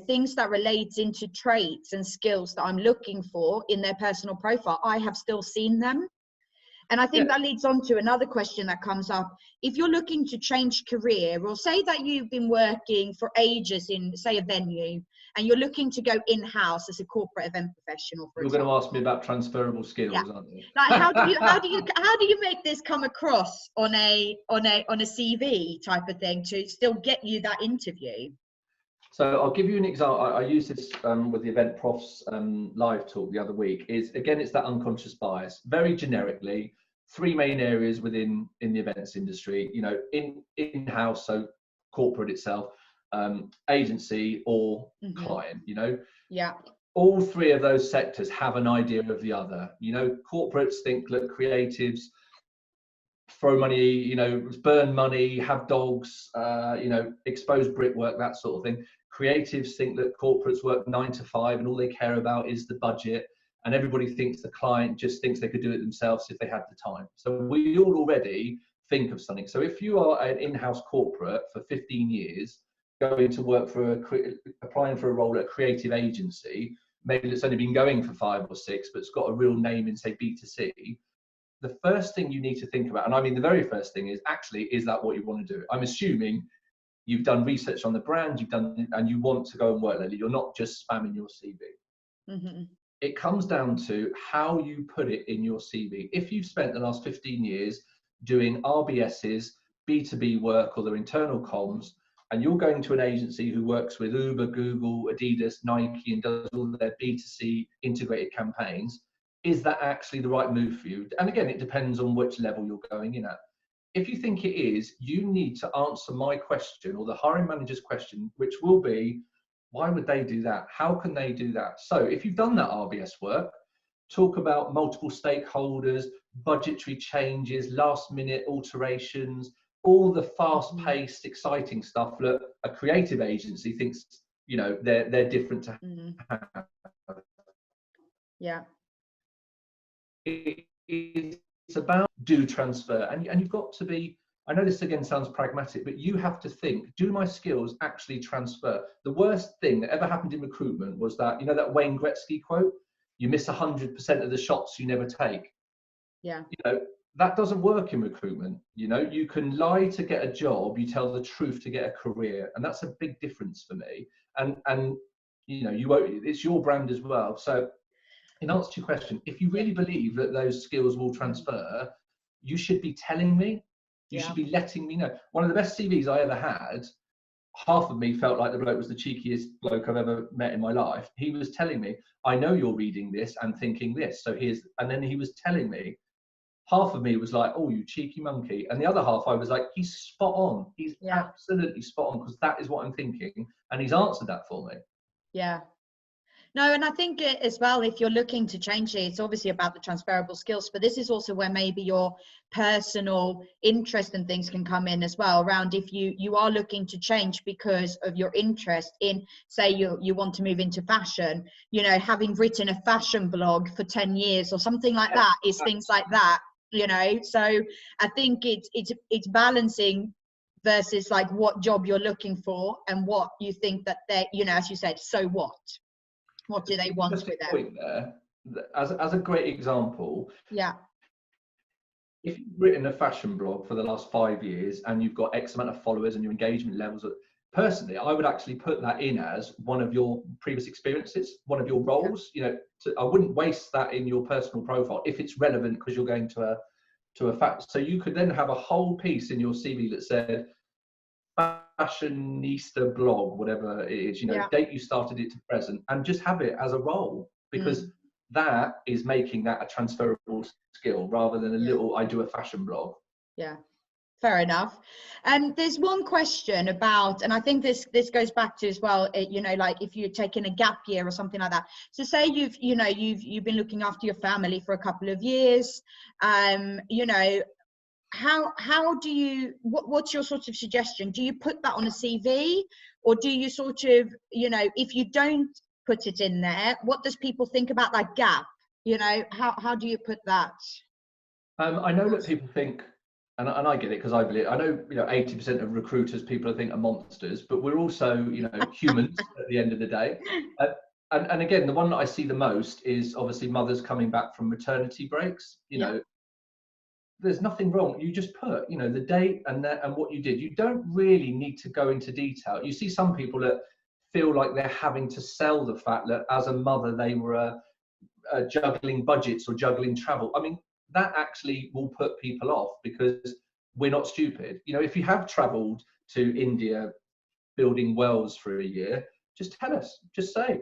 things that relates into traits and skills that I'm looking for in their personal profile, I have still seen them. And I think that leads on to another question that comes up. If you're looking to change career, or say that you've been working for ages in, say, a venue, and you're looking to go in-house as a corporate event professional, for You're example. going to ask me about transferable skills, aren't you? Like, how do you make this come across on a CV type of thing to still get you that interview? So I'll give you an example. I use this with the Event Profs live talk the other week. Again, it's that unconscious bias. Very generically, three main areas in the events industry. You know, in-house, so corporate itself, agency, or client. You know. Yeah. All three of those sectors have an idea of the other. You know, corporates think that creatives throw money, you know, burn money, have dogs, you know, expose brickwork, that sort of thing. Creatives think that corporates work 9 to 5 and all they care about is the budget. And everybody thinks the client just thinks they could do it themselves if they had the time. So we all already think of something. So if you are an in-house corporate for 15 years, going to work for applying for a role at a creative agency, maybe that's only been going for 5 or 6, but it's got a real name in, say, B2C, the first thing you need to think about, and I mean the very first thing, is actually, is that what you want to do? I'm assuming you've done research on the brand, and you want to go and work there. You're not just spamming your CV. It comes down to how you put it in your CV. If you've spent the last 15 years doing RBSs, B2B work, or their internal comms, and you're going to an agency who works with Uber, Google, Adidas, Nike, and does all their B2C integrated campaigns, is that actually the right move for you? And again, it depends on which level you're going in at. If you think it is, you need to answer my question, or the hiring manager's question, which will be, why would they do that? How can they do that? So if you've done that RBS work, talk about multiple stakeholders, budgetary changes, last minute alterations, all the fast paced, exciting stuff that a creative agency thinks, you know, they're different to have. Yeah. It's about do transfer, and you've got to be, I know this again sounds pragmatic, but you have to think, do my skills actually transfer? The worst thing that ever happened in recruitment was that, you know, that Wayne Gretzky quote, you miss 100% of the shots you never take. Yeah. You know, that doesn't work in recruitment. You know, you can lie to get a job, you tell the truth to get a career, and that's a big difference for me. And you know, you won't, it's your brand as well. So in answer to your question, if you really believe that those skills will transfer, you should be telling me. You should be letting me know. One of the best CVs I ever had, half of me felt like the bloke was the cheekiest bloke I've ever met in my life. He was telling me, I know you're reading this and thinking this. So here's, and then he was telling me, half of me was like, oh, you cheeky monkey. And the other half, I was like, he's spot on. He's absolutely spot on, because that is what I'm thinking. And he's answered that for me. Yeah. No, and I think as well, if you're looking to change it, it's obviously about the transferable skills, but this is also where maybe your personal interest and things can come in as well, around if you are looking to change because of your interest in, say, you want to move into fashion, you know, having written a fashion blog for 10 years or something like that, is things like that, you know. So I think it's balancing versus like what job you're looking for and what you think that they, you know, as you said, so what do they want with them? Point there, as a great example, if you've written a fashion blog for the last 5 years and you've got X amount of followers and your engagement levels, personally, I would actually put that in as one of your previous experiences, one of your roles. You know, I wouldn't waste that in your personal profile if it's relevant, because you're going to a fact. So you could then have a whole piece in your CV that said fashionista blog, whatever it is, you know, date you started it to present, and just have it as a role, because that is making that a transferable skill rather than a little, I do a fashion blog. Yeah, fair enough. And there's one question about, and I think this goes back to as well, you know, like if you're taking a gap year or something like that. So say you've been looking after your family for a couple of years, you know, how do you, what's your sort of suggestion? Do you put that on a CV, or do you sort of, you know, if you don't put it in there, what does people think about that gap? You know, how do you put that? I know that people think, and I get it, because I know, you know, 80% of recruiters people think are monsters, but we're also, you know, humans at the end of the day. And again, the one that I see the most is obviously mothers coming back from maternity breaks. You know, there's nothing wrong. You just put, you know, the date and what you did. You don't really need to go into detail. You see some people that feel like they're having to sell the fact that as a mother they were juggling budgets or juggling travel. I mean, that actually will put people off, because we're not stupid. You know, if you have traveled to India building wells for a year, just tell us. Just say,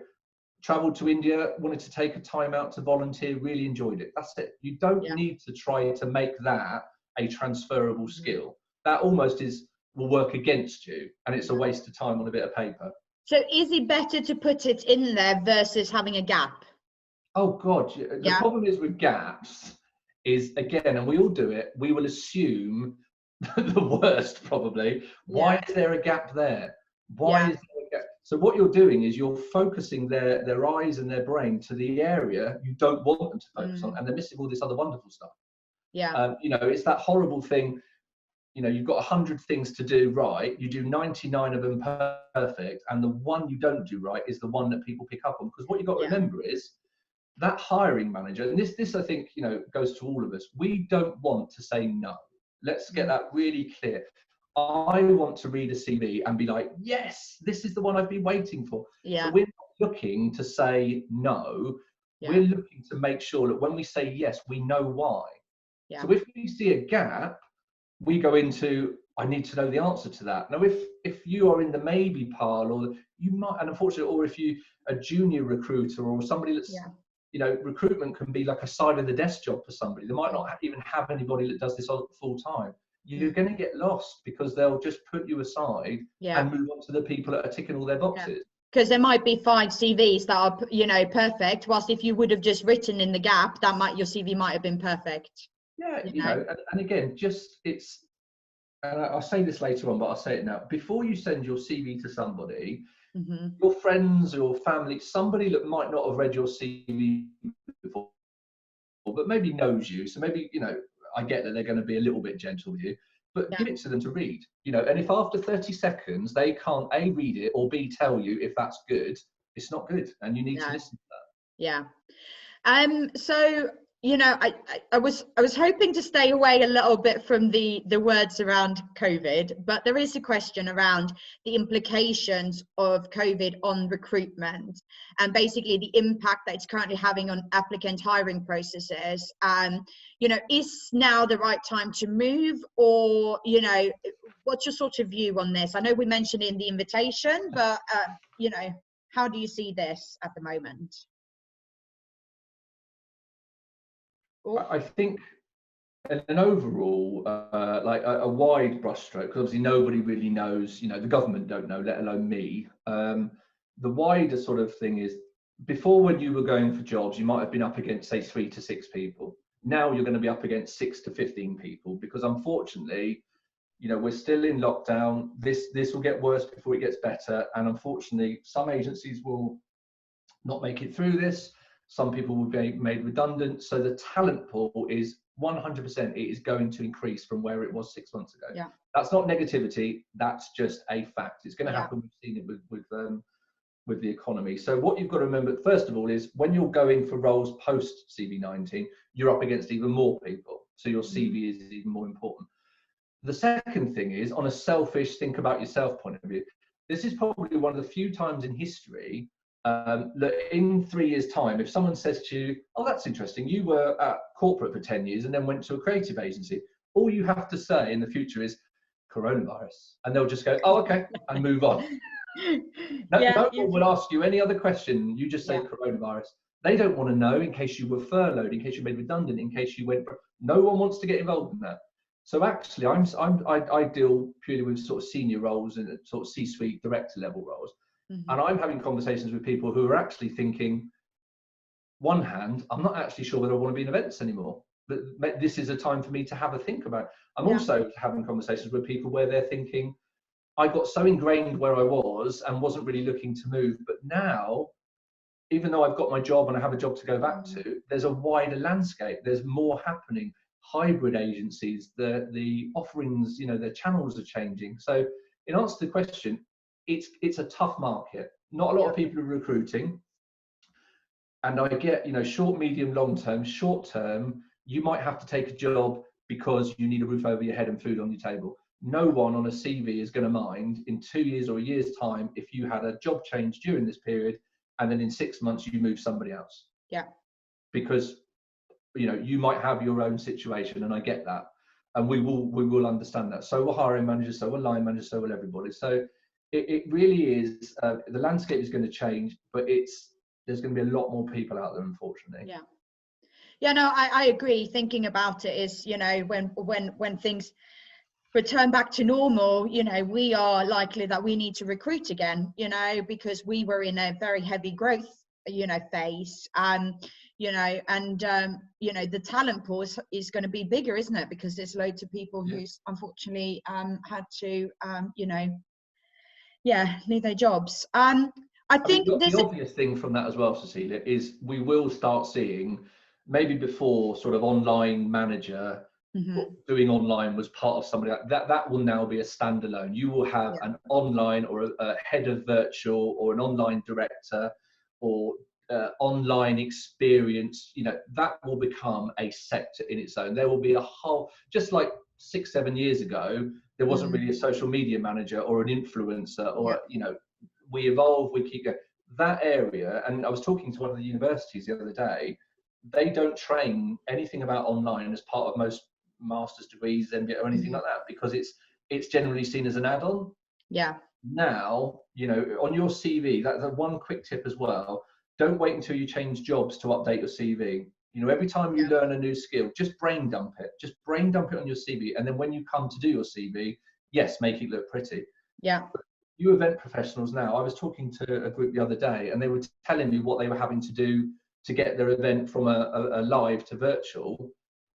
traveled to India, wanted to take a time out to volunteer, really enjoyed it. That's it. You don't need to try to make that a transferable skill. That almost will work against you, and it's a waste of time on a bit of paper. So is it better to put it in there versus having a gap? Oh God, the problem is with gaps is, again, and we all do it, we will assume the worst probably. Why is there a gap there? Why is there a gap? So what you're doing is you're focusing their eyes and their brain to the area you don't want them to focus on, and they're missing all this other wonderful stuff. You know, it's that horrible thing. You know, you've got 100 things to do right, you do 99 of them perfect, and the one you don't do right is the one that people pick up on. Because what you've got to remember is that hiring manager, and this I think, you know, goes to all of us, we don't want to say no. Let's get that really clear. I want to read a CV and be like, yes, this is the one I've been waiting for. So we're not looking to say no. We're looking to make sure that when we say yes, we know why. So if we see a gap, we go into, I need to know the answer to that. Now, if you are in the maybe pile, or you might, and unfortunately, or if you a junior recruiter or somebody that's, you know, recruitment can be like a side of the desk job for somebody. They might not even have anybody that does this full time. You're going to get lost, because they'll just put you aside and move on to the people that are ticking all their boxes. Because there might be 5 CVs that are, you know, perfect. Whilst if you would have just written in the gap, your CV might have been perfect. Yeah, you know, and again, just and I'll say this later on, but I'll say it now. Before you send your CV to somebody, your friends or family, somebody that might not have read your CV before, but maybe knows you. So maybe, you know, I get that they're going to be a little bit gentle with you, but give it to them to read, you know. And if after 30 seconds they can't A, read it, or B, tell you if that's good, it's not good, and you need to listen to that. So, you know, I was hoping to stay away a little bit from the words around COVID, but there is a question around the implications of COVID on recruitment, and basically the impact that it's currently having on applicant hiring processes. You know, is now the right time to move, or, you know, what's your sort of view on this? I know we mentioned in the invitation, but you know, how do you see this at the moment? I think an overall, like a wide brushstroke, because obviously nobody really knows, you know, the government don't know, let alone me. The wider sort of thing is, before, when you were going for jobs, you might have been up against, say, 3 to 6 people. Now you're going to be up against 6 to 15 people, because unfortunately, you know, we're still in lockdown. This will get worse before it gets better. And unfortunately, some agencies will not make it through this. Some people will be made redundant. So the talent pool is 100%, it is going to increase from where it was 6 months ago. That's not negativity. That's just a fact. It's going to happen. We've seen it with the economy. So what you've got to remember, first of all, is when you're going for roles post CV-19, you're up against even more people. So your CV is even more important. The second thing is, on a selfish, think about yourself point of view, this is probably one of the few times in history that in 3 years' time, if someone says to you, oh, that's interesting, you were at corporate for 10 years and then went to a creative agency, all you have to say in the future is coronavirus, and they'll just go, oh, okay, and move on. No one will ask you any other question. You just say coronavirus. They don't want to know in case you were furloughed, in case you made redundant, in case you went. No one wants to get involved in that. So actually, I deal purely with sort of senior roles and sort of C-suite director level roles. And I'm having conversations with people who are actually thinking, one hand, I'm not actually sure whether I want to be in events anymore. But this is a time for me to have a think about it. I'm also having conversations with people where they're thinking, I got so ingrained where I was and wasn't really looking to move. But now, even though I've got my job and I have a job to go back to, there's a wider landscape. There's more happening. Hybrid agencies, the offerings, you know, the channels are changing. So in answer to the question, it's a tough market. Not a lot of people are recruiting. And I get, you know, short, medium, long term. Short term, you might have to take a job because you need a roof over your head and food on your table. No one on a CV is going to mind in 2 years or a year's time if you had a job change during this period and then in 6 months you move somebody else. Yeah. Because, you know, you might have your own situation, and I get that. And we will understand that. So will hiring managers, so will line managers, so will everybody. So it really is, the landscape is going to change, but there's going to be a lot more people out there, unfortunately. Yeah. Yeah, no, I agree. Thinking about it is, you know, when things return back to normal, you know, we are likely that we need to recruit again, you know, because we were in a very heavy growth, you know, phase. You know, and you know, the talent pool is going to be bigger, isn't it? Because there's loads of people who's unfortunately had to you know, leave their jobs. I think the obvious thing from that as well, Cecilia, is we will start seeing, maybe before sort of online manager doing online was part of somebody like that. That will now be a standalone. You will have an online or a head of virtual or an online director or online experience. You know, that will become a sector in its own. There will be a whole, just like 6-7 years ago, there wasn't really a social media manager or an influencer or you know, we evolve, we keep going. That area, and I was talking to one of the universities the other day, they don't train anything about online as part of most master's degrees, MBA or anything like that, because it's generally seen as an add-on. Yeah. Now, you know, on your CV, that's one quick tip as well. Don't wait until you change jobs to update your CV. You know, every time you learn a new skill, just brain dump it. Just brain dump it on your CV, and then when you come to do your CV, yes, make it look pretty. Yeah. You event professionals now, I was talking to a group the other day, and they were telling me what they were having to do to get their event from a live to virtual,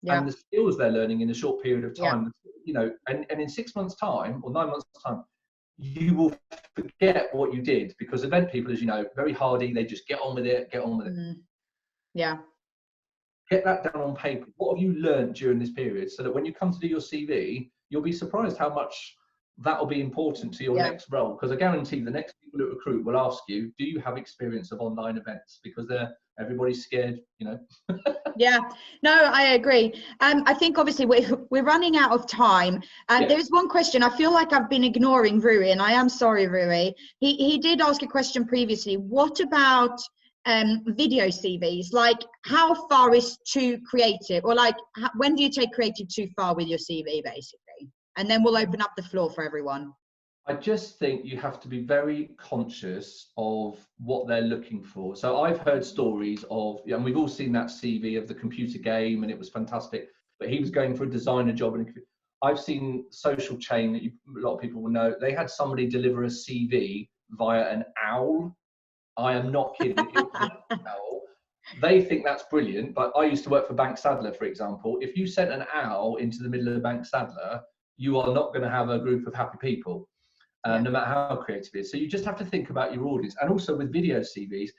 and the skills they're learning in a short period of time. You know, and in 6 months' time or 9 months' time, you will forget what you did, because event people, as you know, very hardy. They just get on with it. Yeah. Get that down on paper. What have you learned during this period, so that when you come to do your CV, you'll be surprised how much that will be important to your next role. Because I guarantee the next people who recruit will ask you, do you have experience of online events? Because everybody's scared, you know. Yeah, no, I agree. I think obviously we're running out of time. And there's one question I feel like I've been ignoring Rui, and I am sorry, Rui. He did ask a question previously. What about video CVs? Like, how far is too creative, or like when do you take creative too far with your CV, basically? And then we'll open up the floor for everyone. I just think you have to be very conscious of what they're looking for. So I've heard stories of, and we've all seen that CV of the computer game, and it was fantastic, but he was going for a designer job. And I've seen Social Chain, that a lot of people will know, they had somebody deliver a CV via an owl. I am not kidding. It was an owl. They think that's brilliant, but I used to work for Bank Sadler, for example. If you sent an owl into the middle of Bank Sadler, you are not going to have a group of happy people. No matter how creative it is. So you just have to think about your audience. And also with video CVs,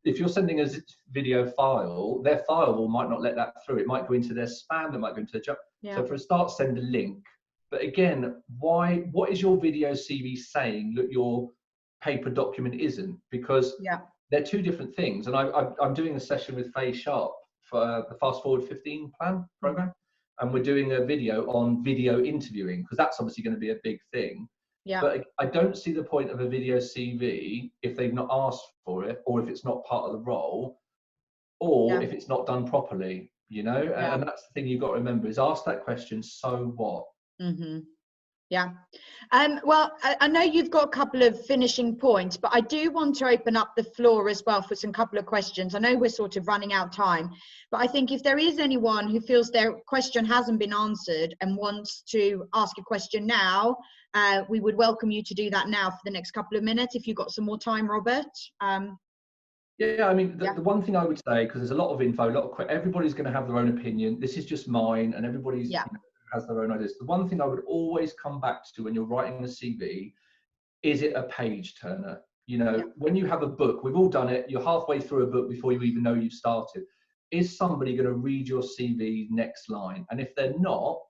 if you're sending a video file, their firewall might not let that through. It might go into their spam, it might go into their junk. So for a start, send a link. But again, what is your video CV saying that your paper document isn't? Because they're two different things. And I'm doing a session with Faye Sharp for the Fast Forward 15 plan program. And we're doing a video on video interviewing, because that's obviously going to be a big thing. But I don't see the point of a video CV if they've not asked for it, or if it's not part of the role, or if it's not done properly, you know. And that's the thing you've got to remember, is ask that question, so what? Well, I know you've got a couple of finishing points, but I do want to open up the floor as well for some couple of questions. I know we're sort of running out of time, but I think if there is anyone who feels their question hasn't been answered and wants to ask a question now, we would welcome you to do that now for the next couple of minutes, if you've got some more time, Robert. Yeah, I mean, the one thing I would say, because there's a lot of info, everybody's going to have their own opinion. This is just mine, and everybody's you know, has their own ideas. The one thing I would always come back to when you're writing a CV, is it a page turner? You know, when you have a book, we've all done it, you're halfway through a book before you even know you've started. Is somebody going to read your CV next line? And if they're not,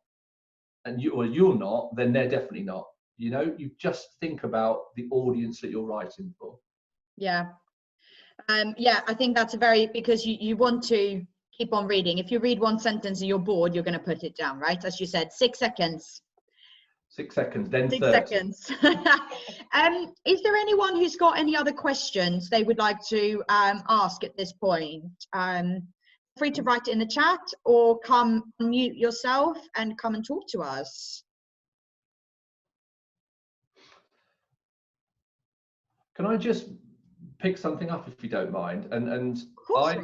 and you're not, then they're definitely not. You know, you just think about the audience that you're writing for. I think that's a very, because you want to Keep on reading. If you read one sentence and you're bored, you're going to put it down, right? As you said, 6 seconds. 6 seconds, then 6 30. seconds. Is there anyone who's got any other questions they would like to ask at this point? Free to write it in the chat or come mute yourself and come and talk to us. Can I just pick something up if you don't mind? And Of course,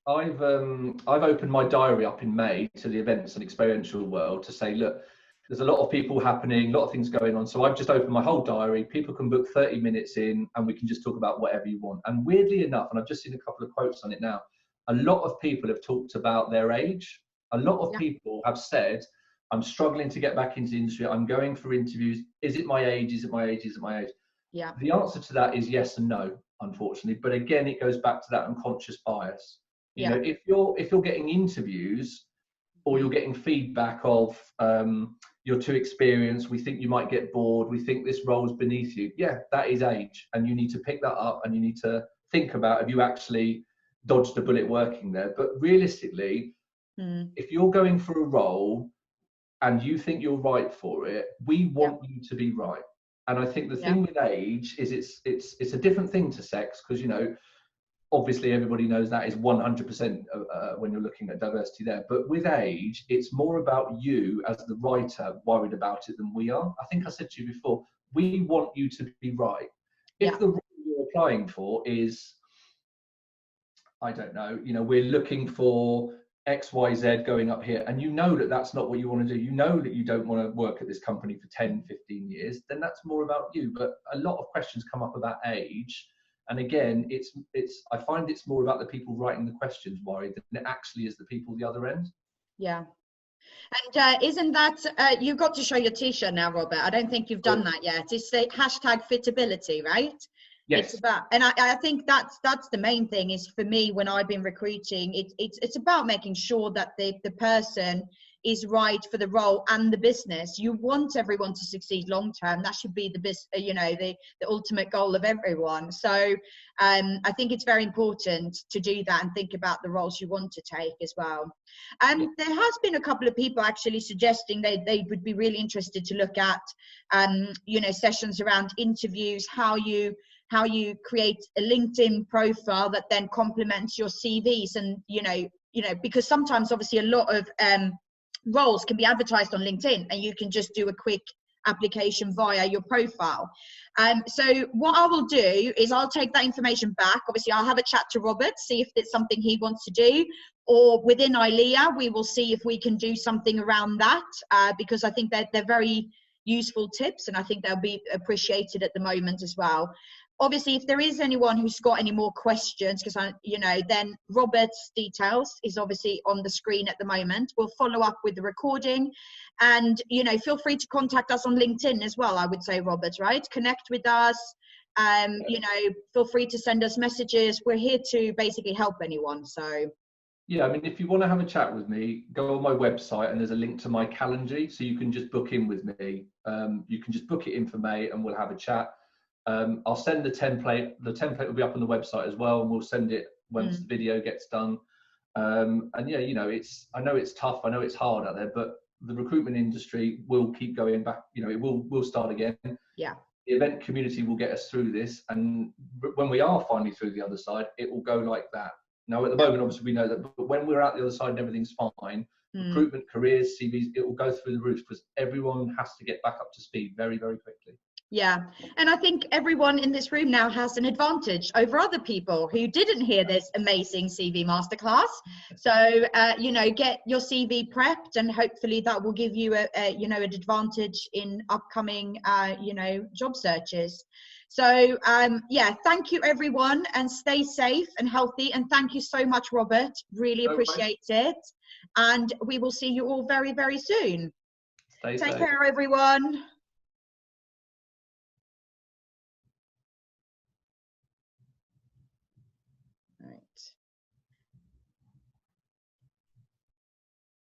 I've opened my diary up in May to the events and experiential world to say, look, there's a lot of people happening, a lot of things going on. So I've just opened my whole diary. People can book 30 minutes in and we can just talk about whatever you want. And weirdly enough, and I've just seen a couple of quotes on it now, a lot of people have talked about their age. A lot of people have said, I'm struggling to get back into the industry. I'm going for interviews. Is it my age? Is it my age? Is it my age? Yeah. The answer to that is yes and no, unfortunately. But again, it goes back to that unconscious bias. You know, if you're getting interviews or you're getting feedback of you're too experienced, we think you might get bored, we think this role's beneath you. Yeah, that is age, and you need to pick that up and you need to think about if you actually dodged a bullet working there. But realistically, if you're going for a role and you think you're right for it, we want you to be right. And I think the thing with age is it's a different thing to sex, because, you know, obviously everybody knows that is 100% when you're looking at diversity there. But with age, it's more about you as the writer worried about it than we are. I think I said to you before, we want you to be right. If the role you're applying for is, I don't know, you know, we're looking for XYZ going up here, and you know that that's not what you want to do, you know that you don't want to work at this company for 10, 15 years, then that's more about you. But a lot of questions come up about age. And again, I find it's more about the people writing the questions worried than it actually is the people the other end. Yeah. And isn't that, you've got to show your t-shirt now, Robert. I don't think you've done that yet. It's the hashtag fitability, right? Yes. It's about, and I think that's the main thing is for me when I've been recruiting, it's about making sure that the person is right for the role and the business. You want everyone to succeed long term. That should be the ultimate goal of everyone. So I think it's very important to do that and think about the roles you want to take as well. There has been a couple of people actually suggesting they would be really interested to look at sessions around interviews, how you create a LinkedIn profile that then complements your CVs, and because sometimes obviously a lot of roles can be advertised on LinkedIn and you can just do a quick application via your profile. So what I will do is I'll take that information back. Obviously I'll have a chat to Robert, see if it's something he wants to do, or within ILEA we will see if we can do something around that, because I think that they're very useful tips and I think they'll be appreciated at the moment as well. Obviously, if there is anyone who's got any more questions, because then Robert's details is obviously on the screen at the moment. We'll follow up with the recording, and feel free to contact us on LinkedIn as well. I would say, Robert, right? Connect with us. Feel free to send us messages. We're here to basically help anyone. So. Yeah, I mean, if you want to have a chat with me, go on my website and there's a link to my Calendly, so you can just book in with me. You can just book it in for May and we'll have a chat. I'll send the template. The template will be up on the website as well, and we'll send it once the video gets done. And yeah, I know it's tough, I know it's hard out there, but the recruitment industry will keep going back. It will start again. Yeah. The event community will get us through this, and when we are finally through the other side, it will go like that. Now, at the moment, obviously, we know that, but when we're out the other side and everything's fine, recruitment, careers, CVs, it will go through the roof because everyone has to get back up to speed very, very quickly. Yeah, and I think everyone in this room now has an advantage over other people who didn't hear this amazing CV masterclass. So, get your CV prepped, and hopefully that will give you an advantage in upcoming, job searches. So, thank you everyone, and stay safe and healthy. And thank you so much, Robert. Really appreciate it. And we will see you all very, very soon. Stay safe. Take care, everyone.